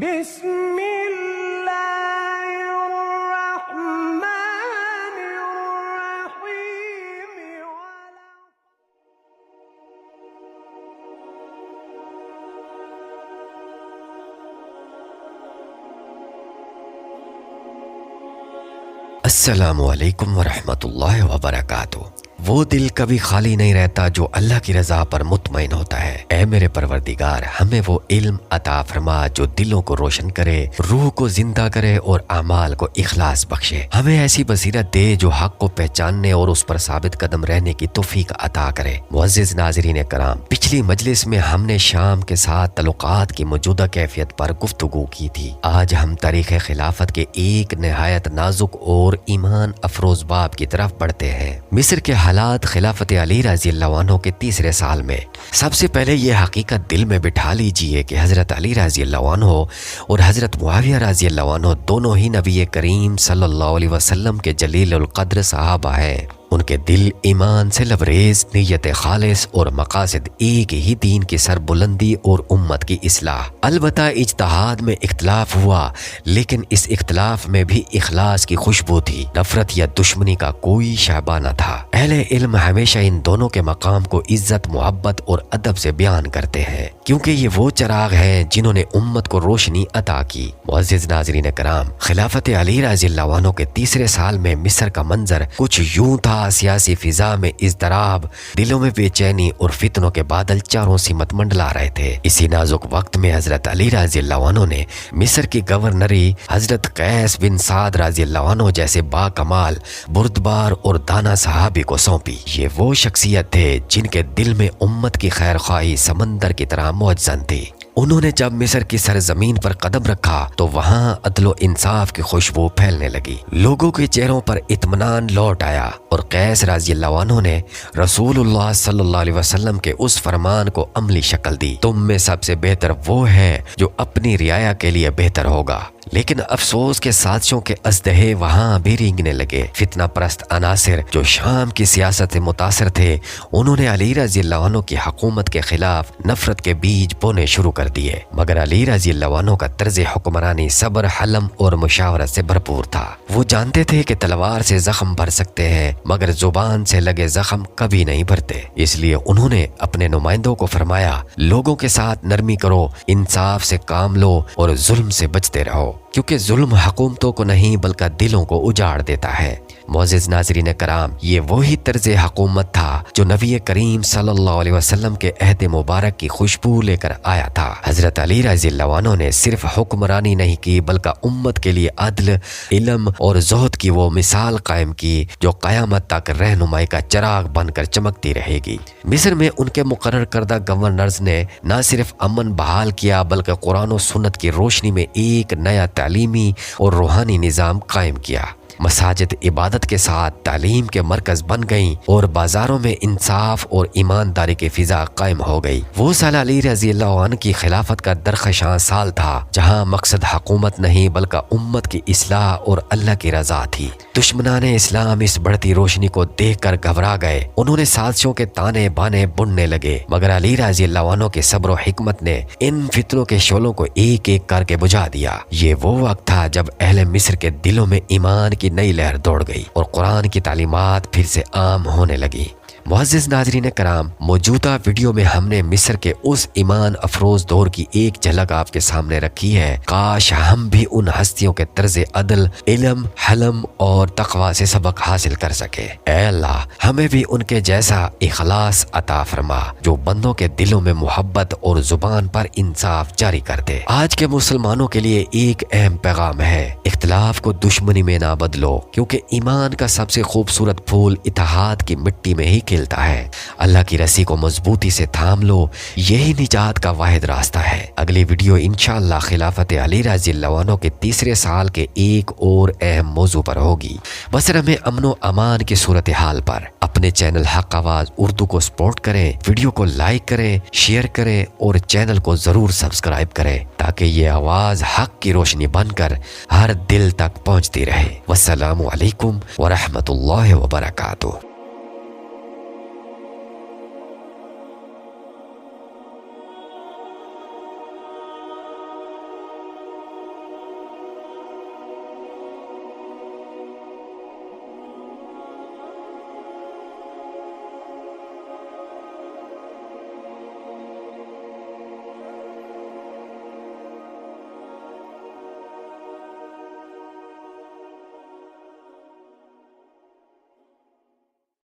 بسم اللہ الرحمن الرحیم السلام علیکم ورحمۃ اللہ وبرکاتہ۔ وہ دل کبھی خالی نہیں رہتا جو اللہ کی رضا پر مطمئن ہوتا ہے۔ اے میرے پروردگار، ہمیں وہ علم عطا فرما جو دلوں کو روشن کرے، روح کو زندہ کرے اور اعمال کو اخلاص بخشے۔ ہمیں ایسی بصیرت دے جو حق کو پہچاننے اور اس پر ثابت قدم رہنے کی توفیق عطا کرے۔ معزز ناظرین کرام، پچھلی مجلس میں ہم نے شام کے ساتھ تعلقات کی موجودہ کیفیت پر گفتگو کی تھی۔ آج ہم تاریخ خلافت کے ایک نہایت نازک اور ایمان افروز باب کی طرف بڑھتے ہیں۔ مصر کے حالات خلافت علی رضی اللہ عنہ کے تیسرے سال میں۔ سب سے پہلے یہ حقیقت دل میں بٹھا لیجئے کہ حضرت علی رضی اللہ عنہ اور حضرت معاویہ رضی اللہ عنہ دونوں ہی نبی کریم صلی اللہ علیہ وسلم کے جلیل القدر صحابہ ہیں۔ ان کے دل ایمان سے لبریز، نیت خالص اور مقاصد ایک ہی دین کی سربلندی اور امت کی اصلاح۔ البتہ اجتہاد میں اختلاف ہوا، لیکن اس اختلاف میں بھی اخلاص کی خوشبو تھی، نفرت یا دشمنی کا کوئی شعبہ نہ تھا۔ اہل علم ہمیشہ ان دونوں کے مقام کو عزت، محبت اور ادب سے بیان کرتے ہیں، کیونکہ یہ وہ چراغ ہیں جنہوں نے امت کو روشنی عطا کی۔ معزز ناظرین کرام، خلافت علی رضی اللہ عنہ کے تیسرے سال میں مصر کا منظر کچھ یوں تھا۔ سیاسی فضا میں اضطراب، دلوں میں بے چینی اور فتنوں کے بادل چاروں سمت منڈلا رہے تھے۔ اسی نازک وقت میں حضرت علی رضی اللہ عنہ نے مصر کی گورنری حضرت قیس بن سعد رضی اللہ عنہ جیسے با کمال، بردبار اور دانا صحابی کو سونپی۔ یہ وہ شخصیت تھے جن کے دل میں امت کی خیر خواہی سمندر کی طرح موجزن تھی۔ انہوں نے جب مصر کی سرزمین پر قدم رکھا تو وہاں عدل و انصاف کی خوشبو پھیلنے لگی، لوگوں کے چہروں پر اطمینان لوٹ آیا، اور قیس رضی اللہ عنہ نے رسول اللہ صلی اللہ علیہ وسلم کے اس فرمان کو عملی شکل دی، تم میں سب سے بہتر وہ ہے جو اپنی رعایا کے لیے بہتر ہوگا۔ لیکن افسوس کے سازشوں کے ازدہے وہاں بھی رینگنے لگے۔ فتنہ پرست عناصر جو شام کی سیاست سے متاثر تھے، انہوں نے علی رضی اللہ عنہ کی حکومت کے خلاف نفرت کے بیج بونے شروع کر دیے، مگر علی رضی اللہ عنہ کا طرز حکمرانی صبر، حلم اور مشاورت سے بھرپور تھا۔ وہ جانتے تھے کہ تلوار سے زخم بھر سکتے ہیں، مگر زبان سے لگے زخم کبھی نہیں بھرتے۔ اس لیے انہوں نے اپنے نمائندوں کو فرمایا، لوگوں کے ساتھ نرمی کرو، انصاف سے کام لو اور ظلم سے بچتے رہو، کیونکہ ظلم حکومتوں کو نہیں بلکہ دلوں کو اجاڑ دیتا ہے۔ معزز ناظرین کرام، یہ وہی طرز حکومت تھا جو نبی کریم صلی اللہ علیہ وسلم کے عہد مبارک کی خوشبو لے کر آیا تھا۔ حضرت علی رضی اللہ عنہ نے صرف حکمرانی نہیں کی بلکہ امت کے لیے عدل، علم اور زہد کی وہ مثال قائم کی جو قیامت تک رہنمائی کا چراغ بن کر چمکتی رہے گی۔ مصر میں ان کے مقرر کردہ گورنرز نے نہ صرف امن بحال کیا بلکہ قرآن و سنت کی روشنی میں ایک نیا تعلیمی اور روحانی نظام قائم کیا۔ مساجد عبادت کے ساتھ تعلیم کے مرکز بن گئیں اور بازاروں میں انصاف اور ایمانداری کی فضا قائم ہو گئی۔ وہ سال علی رضی اللہ عنہ کی خلافت کا درخشاں سال تھا، جہاں مقصد حکومت نہیں بلکہ امت کی اصلاح اور اللہ کی رضا تھی۔ دشمنان اسلام اس بڑھتی روشنی کو دیکھ کر گھبرا گئے، انہوں نے سازشوں کے تانے بانے بننے لگے، مگر علی رضی اللہ عنہ کے صبر و حکمت نے ان فتنوں کے شعلوں کو ایک ایک کر کے بجھا دیا۔ یہ وہ وقت تھا جب اہل مصر کے دلوں میں ایمان کی نئی لہر دوڑ گئی اور قرآن کی تعلیمات پھر سے عام ہونے لگی۔ معزز ناظرین کرام، موجودہ ویڈیو میں ہم نے مصر کے اس ایمان افروز دور کی ایک جھلک آپ کے سامنے رکھی ہے۔ کاش ہم بھی ان ہستیوں کے طرز عدل، علم، حلم اور تقوی سے سبق حاصل کر سکے۔ اے اللہ، ہمیں بھی ان کے جیسا اخلاص عطا فرما جو بندوں کے دلوں میں محبت اور زبان پر انصاف جاری کر دے۔ آج کے مسلمانوں کے لیے ایک اہم پیغام ہے، اختلاف کو دشمنی میں نہ بدلو، کیونکہ ایمان کا سب سے خوبصورت پھول اتحاد کی مٹی میں ہی کھلتا ہے۔ اللہ کی رسی کو مضبوطی سے تھام لو، یہی نجات کا واحد راستہ ہے۔ اگلی ویڈیو انشاءاللہ خلافت علی رضی اللہ عنہ کے تیسرے سال کے ایک اور اہم موضوع پر ہوگی، بصرہ میں امن و امان کی صورتحال پر۔ اپنے چینل حق آواز اردو کو سپورٹ کریں، ویڈیو کو لائک کریں، شیئر کریں اور چینل کو ضرور سبسکرائب کریں تاکہ یہ آواز حق کی روشنی بن کر ہر دل تک پہنچتی رہے۔ والسلام علیکم ورحمۃ اللہ وبرکاتہ۔